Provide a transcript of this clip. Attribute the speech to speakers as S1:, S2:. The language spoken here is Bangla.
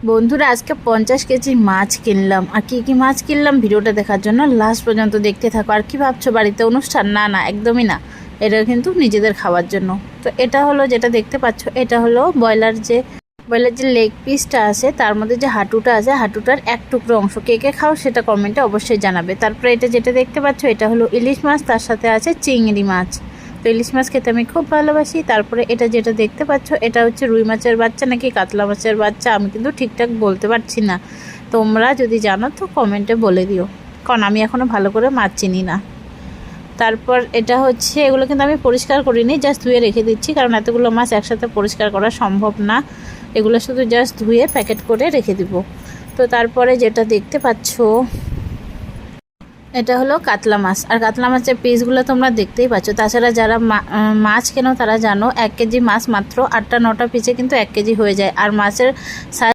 S1: বন্ধুরা আজকে 50 কেজি মাছ কিনলাম। আর কি মাছ কিনলাম ভিডিওটা দেখার জন্য লাস্ট পর্যন্ত দেখতে থাকো। আর কি ভাবছো বাড়িতে অনুষ্ঠান? না না, একদমই না, এটা কিন্তু নিজেদের খাওয়ার জন্য। তো এটা হলো যেটা দেখতে পাচ্ছ, এটা হলো ব্রয়লার যে লেগ পিসটা আছে, তার মধ্যে যে হাঁটুটা আছে, হাঁটুটার এক টুকরো অংশ। কে কে খাও সেটা কমেন্টে অবশ্যই জানাবে। তারপরে এটা যেটা দেখতে পাচ্ছ, এটা হলো ইলিশ মাছ, তার সাথে আছে চিংড়ি মাছ। তো ইলিশ মাছ খেতে আমি খুব ভালোবাসি। তারপরে এটা যেটা দেখতে পাচ্ছ, এটা হচ্ছে রুই মাছের বাচ্চা নাকি কাতলা মাছের বাচ্চা, আমি কিন্তু ঠিকঠাক বলতে পারছি না। তোমরা যদি জানো তো কমেন্টে বলে দিও, কারণ আমি এখনও ভালো করে মাছ চিনি না। তারপর এটা হচ্ছে, এগুলো কিন্তু আমি পরিষ্কার করিনি, জাস্ট ধুয়ে রেখে দিচ্ছি, কারণ এতগুলো মাছ একসাথে পরিষ্কার করা সম্ভব না। এগুলো শুধু জাস্ট ধুয়ে প্যাকেট করে রেখে দিব। তো তারপরে যেটা দেখতে পাচ্ছ, এটা হলো কাতলা মাছ। আর কাতলা মাছের পিসগুলো তোমরা দেখতেই পাচ্ছ। তাছাড়া যারা মাছ কেনো তারা জানো 1 কেজি মাছ মাত্র 8টা 9টা পিসে কিন্তু 1 কেজি হয়ে যায়। আর মাছের